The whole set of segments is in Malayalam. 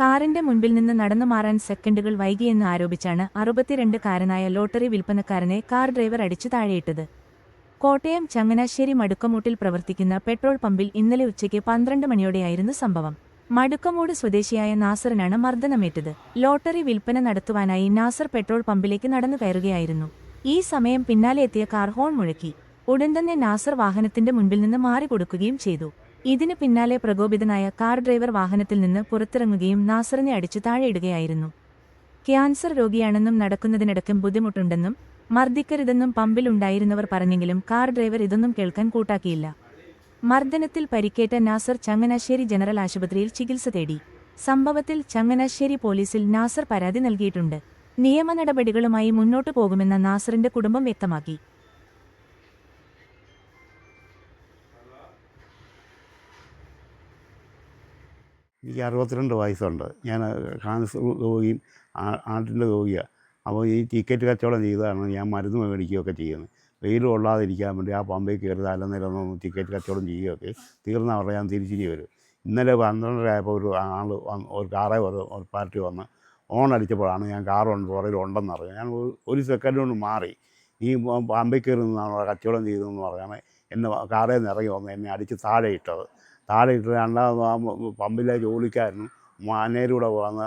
കാറിന്റെ മുൻപിൽ നിന്ന് നടന്നു മാറാൻ സെക്കൻഡുകൾ വൈകിയെന്ന് ആരോപിച്ചാണ് 62-കാരനായ ലോട്ടറി വിൽപ്പനക്കാരനെ കാർ ഡ്രൈവർ അടിച്ചു താഴെയിട്ടത്. കോട്ടയം ചങ്ങനാശ്ശേരി മടുക്കമൂട്ടിൽ പ്രവർത്തിക്കുന്ന പെട്രോൾ പമ്പിൽ ഇന്നലെ ഉച്ചയ്ക്ക് 12 മണിയോടെയായിരുന്നു സംഭവം. മടുക്കമൂട് സ്വദേശിയായ നാസറിനാണ് മർദ്ദനമേറ്റത്. ലോട്ടറി വിൽപ്പന നടത്തുവാനായി നാസർ പെട്രോൾ പമ്പിലേക്ക് നടന്നു കയറുകയായിരുന്നു. ഈ സമയം പിന്നാലെ എത്തിയ കാർ ഹോൺ മുഴക്കി. ഉടൻ തന്നെ നാസർ വാഹനത്തിന്റെ മുൻപിൽ നിന്ന് മാറിക്കൊടുക്കുകയും ചെയ്തു. ഇതിന് പിന്നാലെ പ്രകോപിതനായ കാർ ഡ്രൈവർ വാഹനത്തിൽ നിന്ന് പുറത്തിറങ്ങുകയും നാസറിനെ അടിച്ചു താഴെയിടുകയായിരുന്നു. ക്യാൻസർ രോഗിയാണെന്നും നടക്കുന്നതിനിടയ്ക്കും ബുദ്ധിമുട്ടുണ്ടെന്നും മർദ്ദിക്കരുതെന്നും പമ്പിലുണ്ടായിരുന്നവർ പറഞ്ഞെങ്കിലും കാർ ഡ്രൈവർ ഇതൊന്നും കേൾക്കാൻ കൂട്ടാക്കിയില്ല. മർദ്ദനത്തിൽ പരിക്കേറ്റ നാസർ ചങ്ങനാശ്ശേരി ജനറൽ ആശുപത്രിയിൽ ചികിത്സ തേടി. സംഭവത്തിൽ ചങ്ങനാശ്ശേരി പോലീസിൽ നാസർ പരാതി നൽകിയിട്ടുണ്ട്. നിയമ നടപടികളുമായി മുന്നോട്ടു പോകുമെന്ന നാസറിന്റെ കുടുംബം വ്യക്തമാക്കി. എനിക്ക് 62 വയസ്സുണ്ട്. ഞാൻ ക്യാൻസർ രോഗിയും ആർട്ടിൻ്റെ രോഗിയാണ്. അപ്പോൾ ഈ ടിക്കറ്റ് കച്ചവടം ചെയ്തതാണ് ഞാൻ മരുന്ന് മേടിക്കുകയൊക്കെ ചെയ്യുന്നത്. വെയിൽ കൊള്ളാതിരിക്കാൻ വേണ്ടി ആ പമ്പിൽ കയറി തലനിലൊന്നും ടിക്കറ്റ് കച്ചവടം ചെയ്യുകയൊക്കെ തീർന്നവരുടെ ഞാൻ തിരിച്ചിനി വരും. ഇന്നലെ 12:30 ആയപ്പോൾ ഒരു കാറേ ഒരു പാർട്ടി വന്ന് ഓൺ അടിച്ചപ്പോഴാണ് ഞാൻ കാറുണ്ട് പുറകിലുണ്ടെന്ന് അറിയാം. ഞാൻ ഒരു സെക്കൻഡ് കൊണ്ട് മാറി. ഈ പമ്പിൽ കയറി നിന്നാണ് കച്ചവടം ചെയ്തതെന്ന് പറഞ്ഞാൽ എന്നെ കാറിൽ നിന്ന് ഇറങ്ങി വന്ന് എന്നെ അടിച്ച് താഴെ ഇട്ടത്. രണ്ടാമത് പമ്പിലെ ജോലിക്കാരനും മാനേജരൂടെ വന്ന്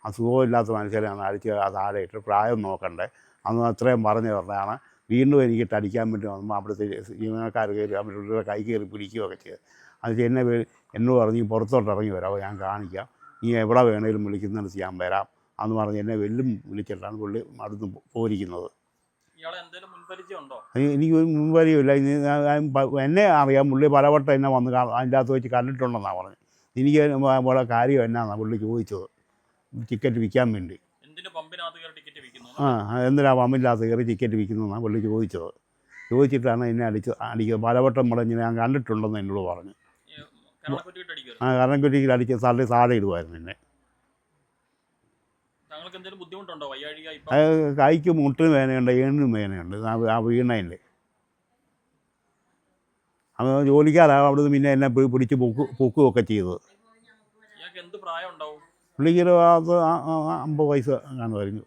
അസുഖമില്ലാത്ത മനുഷ്യരെയാണ് അടിച്ച് താഴെ ഇട്ട്. പ്രായം നോക്കണ്ടേ അന്ന് അത്രയും പറഞ്ഞു പറഞ്ഞാണ് വീണ്ടും എനിക്കിട്ട് അടിക്കാൻ വേണ്ടി വന്നപ്പോൾ അവിടുത്തെ ജീവനക്കാർ കയറി അവരുടെ കൈ കയറി പിടിക്കുകയൊക്കെ ചെയ്ത്. അത് എന്നോട് പറഞ്ഞ് പുറത്തോട്ട് ഇറങ്ങി വരാം, ഞാൻ കാണിക്കാം, നീ എവിടെ വേണേലും വിളിക്കുന്നിടത്ത് ഞാൻ വരാം എന്ന് പറഞ്ഞ് എന്നെ വിളിച്ചിട്ടാണ് പുള്ളി അടുത്ത് പോയിരിക്കുന്നത്. എനിക്ക് മുൻപരിയുമില്ല. എന്നെ അറിയാം, പുള്ളി പലവട്ടം എന്നെ വന്ന് അതിൻ്റെ അകത്ത് വെച്ച് കണ്ടിട്ടുണ്ടെന്നാണ് പറഞ്ഞത്. എനിക്ക് ഇവിടെ കാര്യം എന്നാന്നാണ് പുള്ളി ചോദിച്ചത്, ടിക്കറ്റ് വിൽക്കാൻ വേണ്ടി. എന്തിനാ പമ്പിനകത്ത് കയറി ടിക്കറ്റ് വിൽക്കുന്നതെന്നാണ് പുള്ളി ചോദിച്ചത്. ചോദിച്ചിട്ടാണ് എന്നെ അടിക്കുക. പലവട്ടം മുടങ്ങി ഞാൻ കണ്ടിട്ടുണ്ടെന്ന് എന്നോട് പറഞ്ഞു. കരണക്കുറ്റിയിൽ അടിച്ച് താഴെ ഇടുമായിരുന്നു എന്നെ. കൈക്ക് മുട്ടിന് വേദനയുണ്ട്, ഏണിനും വേദനയുണ്ട് ആ വീണതിൻ്റെ. അത് ജോലിക്കാരാണ് അവിടുന്ന് പിന്നെ എന്നെ പിടിച്ച് പൊക്കുകയൊക്കെ ചെയ്തത്. പുള്ളിക്ക് 50 വയസ്സ് കാണുമായിരുന്നു.